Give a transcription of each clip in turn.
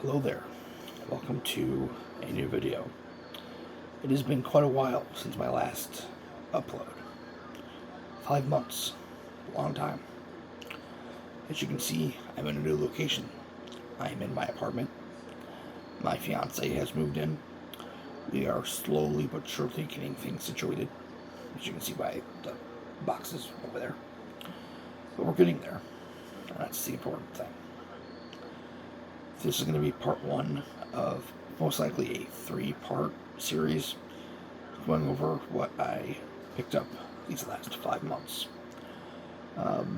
Hello there, welcome to a new video. It has been quite a while since my last upload. 5 months, a long time. As you can see, I'm in a new location. I'm in my apartment. My fiance has moved in. We are slowly but surely getting things situated, as you can see by the boxes over there. But we're getting there, and that's the important thing. This is going to be part 1 of most likely a 3-part series going over what I picked up these last 5 months.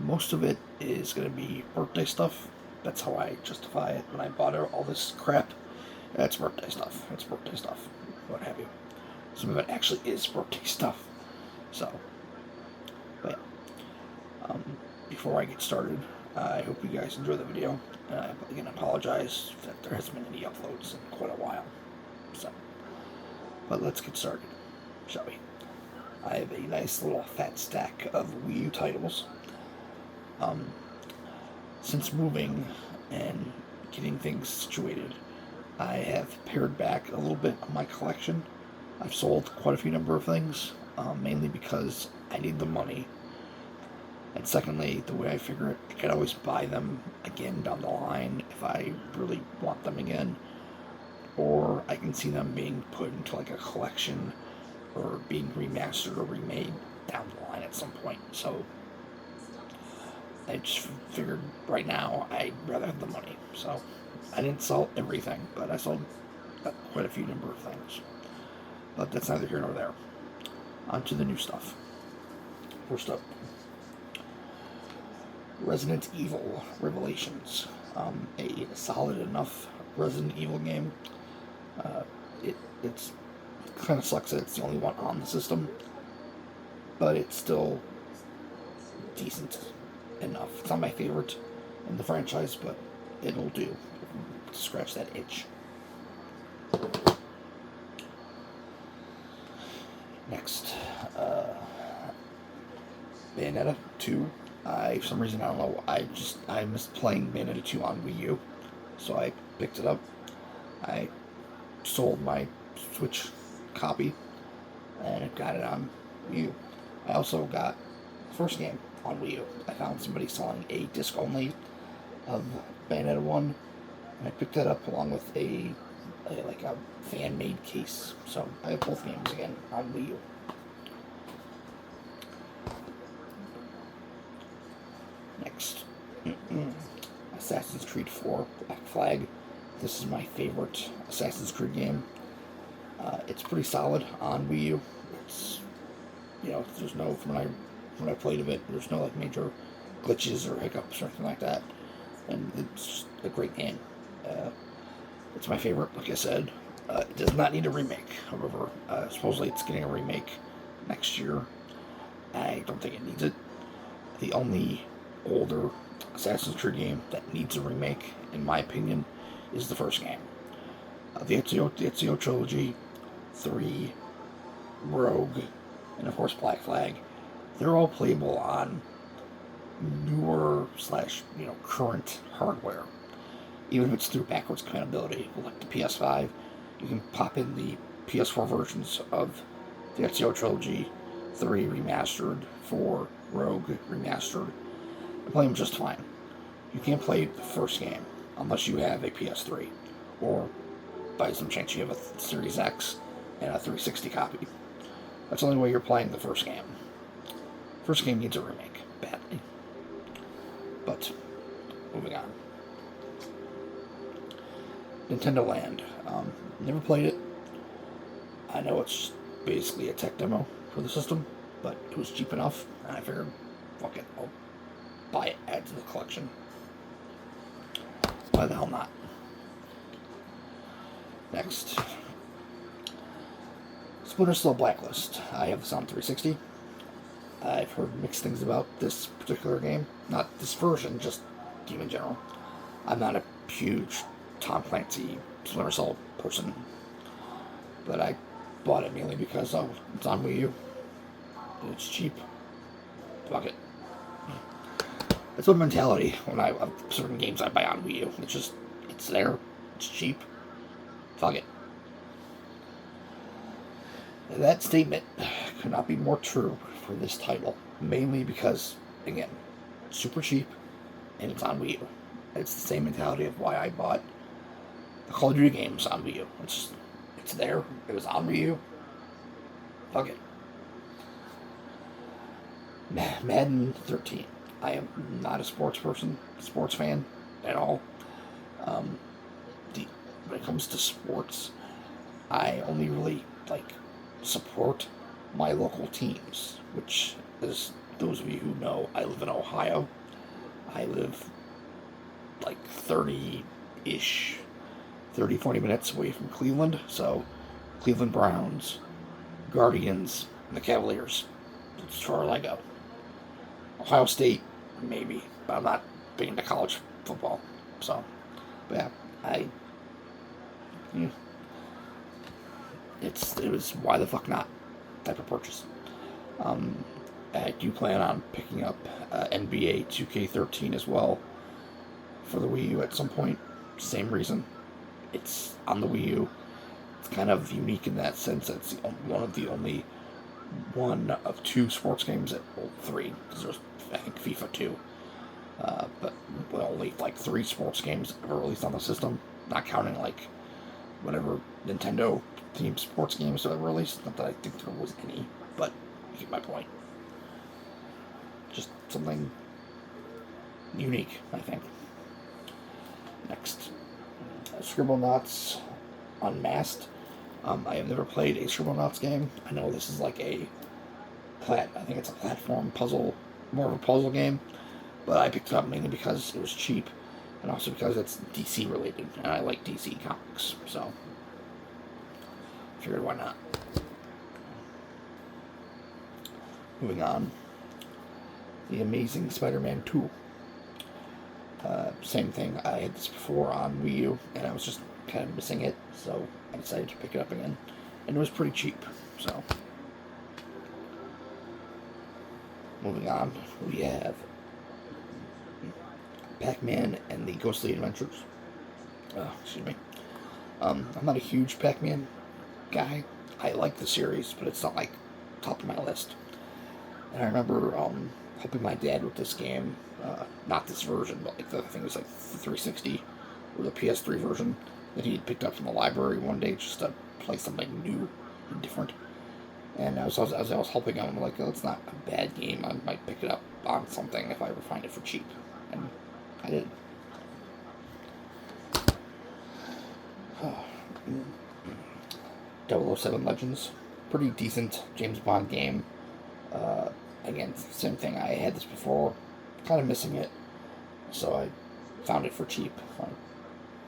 Most of it is going to be birthday stuff. That's how I justify it when I bought all this crap. It's birthday stuff. It's birthday stuff. What have you. Some of it actually is birthday stuff. So, but yeah. Before I get started, I hope you guys enjoy the video. And I again apologize that there hasn't been any uploads in quite a while. So, but let's get started, shall we? I have a nice little fat stack of Wii U titles. Since moving and getting things situated, I have pared back a little bit of my collection. I've sold quite a few number of things, mainly because I need the money. And secondly, the way I figure it, I could always buy them again down the line if I really want them again. Or I can see them being put into like a collection or being remastered or remade down the line at some point. So I just figured right now I'd rather have the money. So I didn't sell everything, but I sold quite a few number of things. But that's neither here nor there. On to the new stuff. First up, Resident Evil Revelations. A solid enough Resident Evil game. It's kind of sucks that it's the only one on the system, but it's still decent enough. It's not my favorite in the franchise, but it'll do to scratch that itch. Next, Bayonetta 2. For some reason, I don't know, I missed playing Bayonetta 2 on Wii U, so I picked it up. I sold my Switch copy, and got it on Wii U. I also got the first game on Wii U. I found somebody selling a disc only of Bayonetta 1, and I picked that up along with a fan-made case. So I have both games again on Wii U. Next, Assassin's Creed 4 Black Flag. This is my favorite Assassin's Creed game. It's pretty solid on Wii U. It's, there's no, when I played of it, there's no like major glitches or hiccups or anything like that, and it's just a great game. It's my favorite, like I said. It does not need a remake, however. Supposedly it's getting a remake next year. I don't think it needs it. The only older Assassin's Creed game that needs a remake, in my opinion, is the first game. The Ezio Trilogy, 3, Rogue, and of course Black Flag. They're all playable on newer / current hardware. Even if it's through backwards compatibility, like the PS5, you can pop in the PS4 versions of the Ezio Trilogy, 3 remastered, 4 Rogue remastered, and play them just fine. You can't play the first game unless you have a PS3, or by some chance you have a Series X and a 360 copy. That's the only way you're playing the first game. First game needs a remake, badly. But, moving on. Nintendo Land. Never played it. I know it's basically a tech demo for the system, but it was cheap enough, and I figured, fuck it, I'll buy it, add to the collection. Why the hell not? Next, Splinter Cell Blacklist. I have this on 360. I've heard mixed things about this particular game. Not this version, just game in general. I'm not a huge Tom Clancy Splinter Cell person, but I bought it mainly because it's on Wii U. It's cheap. Fuck it. That's my mentality when certain games I buy on Wii U. It's there. It's cheap. Fuck it. That statement could not be more true for this title, mainly because, again, it's super cheap and it's on Wii U. It's the same mentality of why I bought the Call of Duty games on Wii U. It's there. It was on Wii U. Fuck it. Madden 13. I am not a sports fan at all. Um, when it comes to sports, I only really support my local teams, which, as those of you who know, I live in Ohio. I live 30 40 minutes away from Cleveland, so Cleveland Browns, Guardians, and the Cavaliers. That's as far as I go. Ohio State, maybe, but I'm not big into college football, so, but yeah, it was why the fuck not type of purchase. I do plan on picking up NBA 2K13 as well for the Wii U at some point. Same reason. It's on the Wii U. It's kind of unique in that sense that it's one of two sports games three, because there's, I think, FIFA 2. But only 3 sports games ever released on the system, not counting whatever Nintendo themed sports games that were released. Not that I think there was any, but you get my point. Just something unique, I think. Next, Scribblenauts Unmasked. I have never played a Scribblenauts game. I know this is I think it's a platform puzzle, more of a puzzle game, but I picked it up mainly because it was cheap, and also because it's DC related, and I like DC comics, so figured why not. Moving on, The Amazing Spider-Man 2. Same thing, I had this before on Wii U, and I was just kind of missing it, so I decided to pick it up again, and it was pretty cheap, so. Moving on, we have Pac-Man and the Ghostly Adventures. Excuse me. I'm not a huge Pac-Man guy. I like the series, but it's not top of my list. And I remember helping my dad with this game, not this version, but I think it was the 360 or the PS3 version that he had picked up from the library one day just to play something new and different. And as I was helping him, I'm like, oh, it's not a bad game. I might pick it up on something if I ever find it for cheap. And I did. 007 Legends. Pretty decent James Bond game. Again, same thing. I had this before. Kind of missing it. So I found it for cheap. I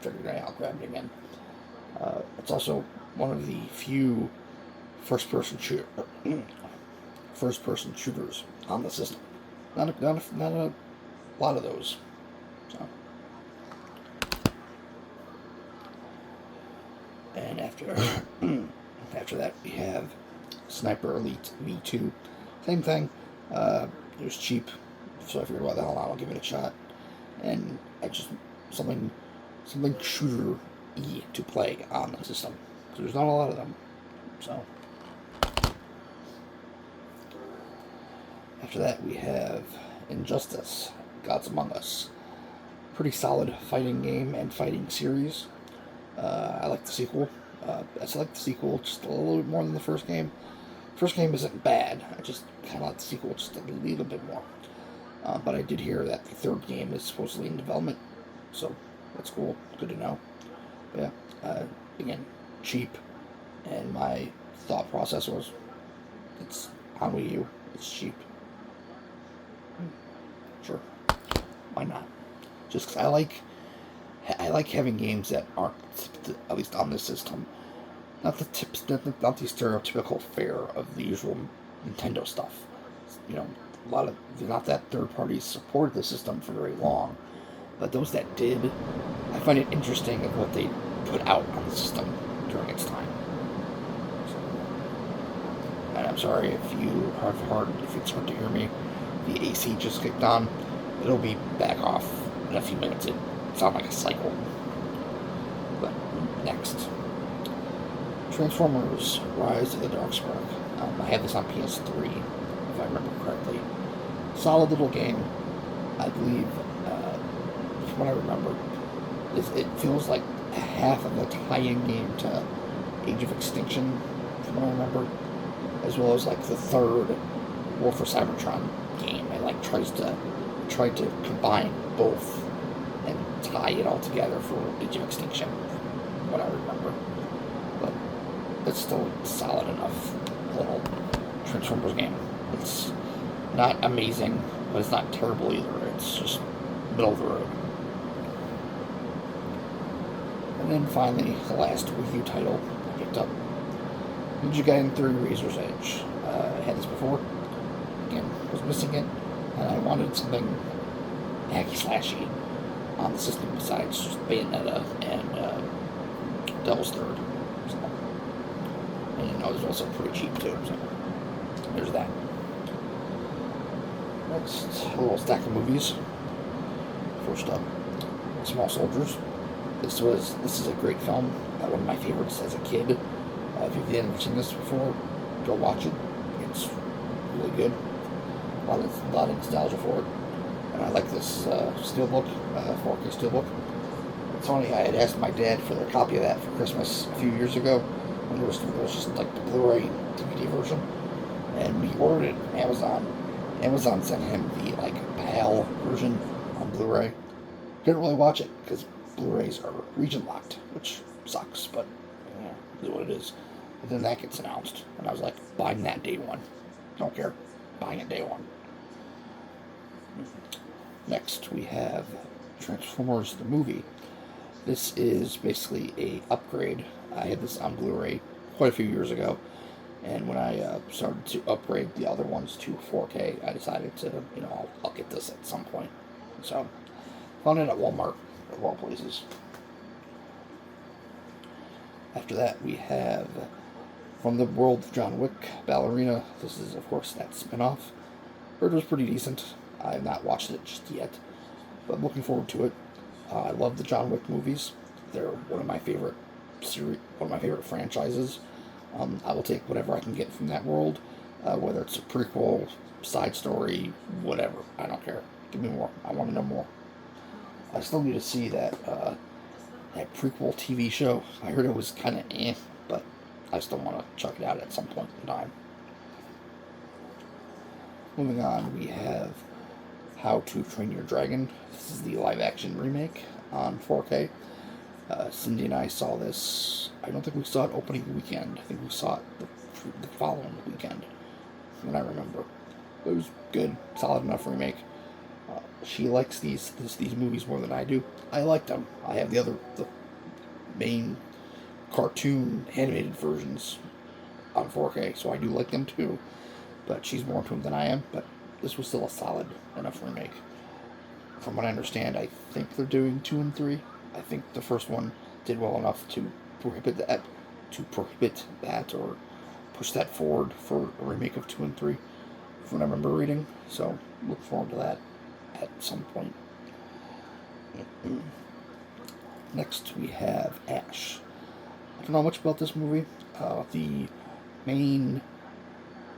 figured I'll grab it again. It's also one of the few first-person shooters on the system. Not a lot of those. So. And after that, we have Sniper Elite V2. Same thing. It was cheap, so I figured, why the hell not? I'll give it a shot. And I just something shooter-y to play on the system. So there's not a lot of them. So. After that, we have Injustice, Gods Among Us. Pretty solid fighting game and fighting series. I like the sequel. I like the sequel just a little bit more than the first game. First game isn't bad. I just kind of like the sequel just a little bit more. But I did hear that the third game is supposedly in development, so that's cool. Good to know. But yeah, again, cheap. And my thought process was, it's on Wii U. It's cheap. Sure, why not? Just because I like having games that aren't, at least on this system, not the stereotypical fare of the usual Nintendo stuff. Not that third parties supported the system for very long, but those that did, I find it interesting of what they put out on the system during its time. And I'm sorry if it's hard to hear me. The AC just kicked on. It'll be back off in a few minutes. It sounds like a cycle. But next, Transformers: Rise of the Darkspark. I had this on PS3, if I remember correctly. Solid little game. I believe, from what I remember, it feels like half of a tie-in game to Age of Extinction, from what I remember, as well as like the third War for Cybertron game. It like tried to combine both and tie it all together for Age of Extinction, from what I remember. But it's still solid enough little Transformers game. It's not amazing, but it's not terrible either. It's just middle of the road. And then finally, the last Wii U title I picked up, Ninja Gaiden 3 Razor's Edge. I had this before. Again, was missing it, and I wanted something hacky slashy on the system besides just Bayonetta and Devil's Third. So, and it was also pretty cheap too, so there's that. Next, a little stack of movies. First up, Small Soldiers. This is a great film. One of my favorites as a kid. If you haven't seen this before, go watch it. It's really good. A lot of nostalgia for it. And I like this steelbook, 4K steelbook. It's funny, I had asked my dad for a copy of that for Christmas a few years ago when it was just like the Blu-ray DVD version. And we ordered it on Amazon. Amazon sent him the like PAL version on Blu-ray. Didn't really watch it because Blu-rays are region locked, which sucks, but yeah, is what it is. And then that gets announced, and I was like, buying that day one. Don't care, buying it day one. Next, we have Transformers the movie. This is basically a upgrade. I had this on Blu-ray quite a few years ago, and when I started to upgrade the other ones to 4K, I decided to, I'll get this at some point. So, found it at Walmart, of all places. After that, we have From the World of John Wick, Ballerina. This is, of course, that spin-off. Heard it was pretty decent. I have not watched it just yet, but I'm looking forward to it. I love the John Wick movies. They're one of my favorite franchises. I will take whatever I can get from that world, whether it's a prequel, side story, whatever. I don't care. Give me more. I want to know more. I still need to see that prequel TV show. I heard it was kind of but I still want to check it out at some point in time. Moving on, we have How to Train Your Dragon. This is the live-action remake on 4K. Cindy and I saw this. I don't think we saw it opening weekend. I think we saw it the following weekend, when I remember. It was good, solid enough remake. She likes these movies more than I do. I like them. I have the main cartoon animated versions on 4K, so I do like them too. But she's more into them than I am. But this was still a solid enough remake. From what I understand, I think they're doing 2 and 3. I think the first one did well enough to prohibit that or push that forward for a remake of 2 and 3, from what I remember reading. So look forward to that at some point. Next, we have Ash. I don't know much about this movie. The main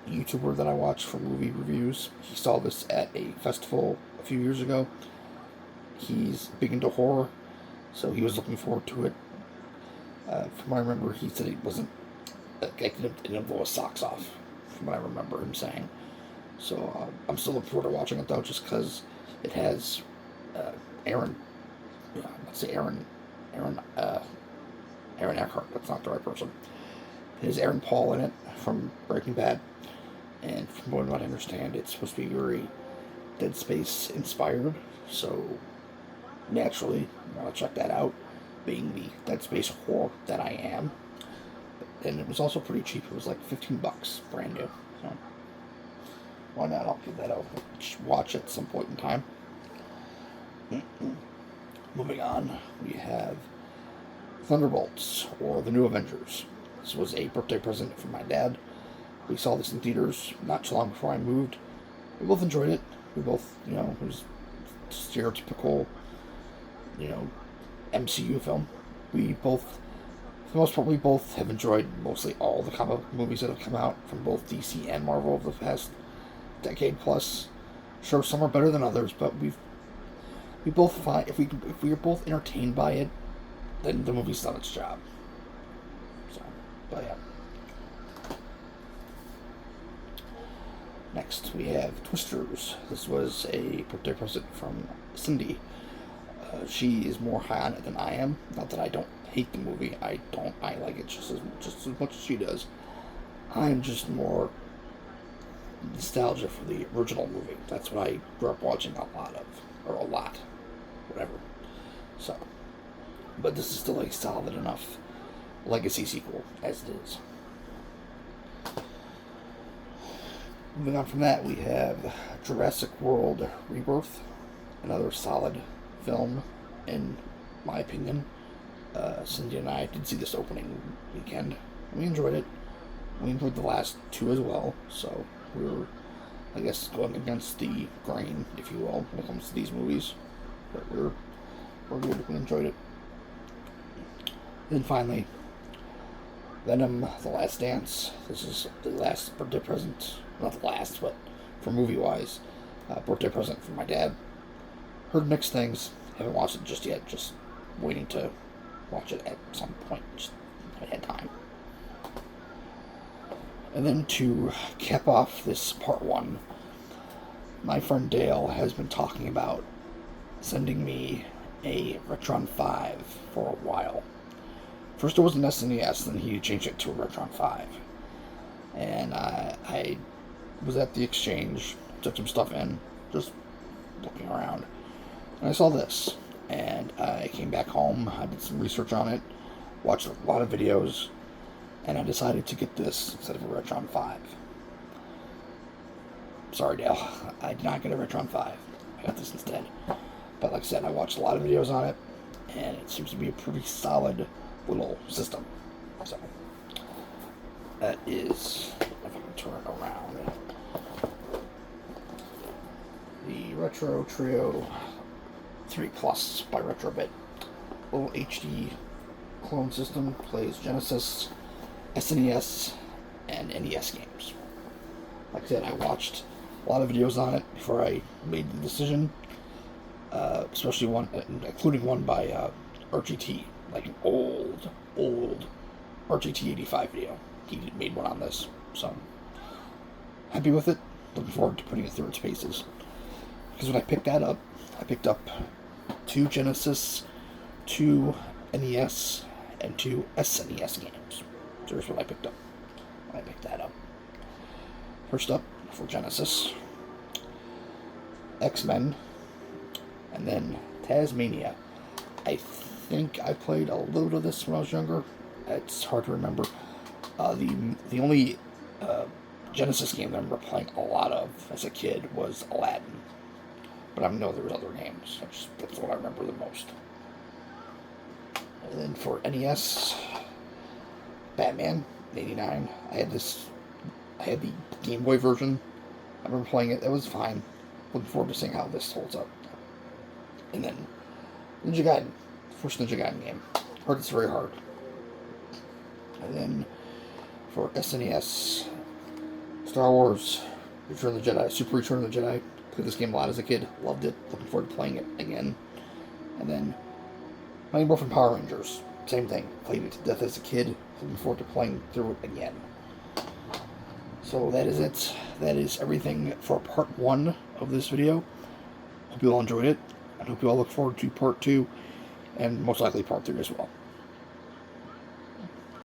YouTuber that I watch for movie reviews, he saw this at a festival a few years ago. He's big into horror, so he was looking forward to it. From what I remember, he said it wasn't, it didn't blow his socks off, from what I remember him saying. So I'm still looking forward to watching it though, just because it has Aaron Eckhart. That's not the right person. It has Aaron Paul in it from Breaking Bad, and from what I understand, it's supposed to be very Dead Space inspired. So naturally, I want to check that out, being the Dead Space whore that I am. And it was also pretty cheap. It was like $15, brand new. So why not? I'll give that a watch at some point in time. Moving on, we have Thunderbolts, or The New Avengers. This was a birthday present from my dad. We saw this in theaters not too long before I moved. We both enjoyed it. We both, it was stereotypical, MCU film. We both, for the most part, we both have enjoyed mostly all the comic book movies that have come out from both DC and Marvel over the past decade plus. Sure, some are better than others, but we both find if we are both entertained by it, then the movie's done its job. So, but yeah. Next, we have Twisters. This was a birthday present from Cindy. She is more high on it than I am. Not that I don't hate the movie. I don't. I like it just as much as she does. I'm just more nostalgia for the original movie. That's what I grew up watching a lot of. Or a lot. Whatever. So. But this is still a solid enough legacy sequel as it is. Moving on from that, we have Jurassic World Rebirth, another solid film, in my opinion. Cindy and I did see this opening weekend. We enjoyed it. We enjoyed the last two as well, so we're, I guess, going against the grain, if you will, when it comes to these movies. But we're good. We enjoyed it. Then finally, Venom: The Last Dance. This is the last birthday present. Not the last, but for movie-wise, birthday present from my dad. Heard mixed things. Haven't watched it just yet. Just waiting to watch it at some point. Just haven't had time. And then to cap off this part one, my friend Dale has been talking about sending me a Retron 5 for a while. First it was an SNES, then he changed it to a Retron 5. And I was at the exchange, took some stuff in, just looking around. And I saw this. And I came back home, I did some research on it, watched a lot of videos, and I decided to get this instead of a Retron 5. Sorry, Dale, I did not get a Retron 5. I got this instead. But like I said, I watched a lot of videos on it, and it seems to be a pretty solid little system. So, that is, if I can turn it around, the Retro Trio 3 Plus by Retrobit. Little HD clone system, plays Genesis, SNES, and NES games. Like I said, I watched a lot of videos on it before I made the decision, especially one, including one by RGT, like an old RGT 85 video. He made one on this, so happy with it. Looking forward to putting it through its paces. Because when I picked that up, I picked up 2 Genesis, 2 NES, and 2 SNES games. So here's what I picked up when I picked that up. First up, for Genesis, X-Men, and then Tasmania. I think I played a little bit of this when I was younger. It's hard to remember. The only Genesis game that I remember playing a lot of as a kid was Aladdin. But I know there was other games. That's what I remember the most. And then for NES, Batman, 89. I had the Game Boy version. I remember playing it. It was fine. Looking forward to seeing how this holds up. And then Ninja Gaiden. First Ninja Gaiden game. Heard it's very hard. And then for SNES, Star Wars, Return of the Jedi, Super Return of the Jedi. Played this game a lot as a kid. Loved it. Looking forward to playing it again. And then Mighty Morphin Power Rangers. Same thing. Played it to death as a kid. Looking forward to playing through it again. So that is it. That is everything for part 1 of this video. Hope you all enjoyed it. I hope you all look forward to part 2 and most likely part 3 as well.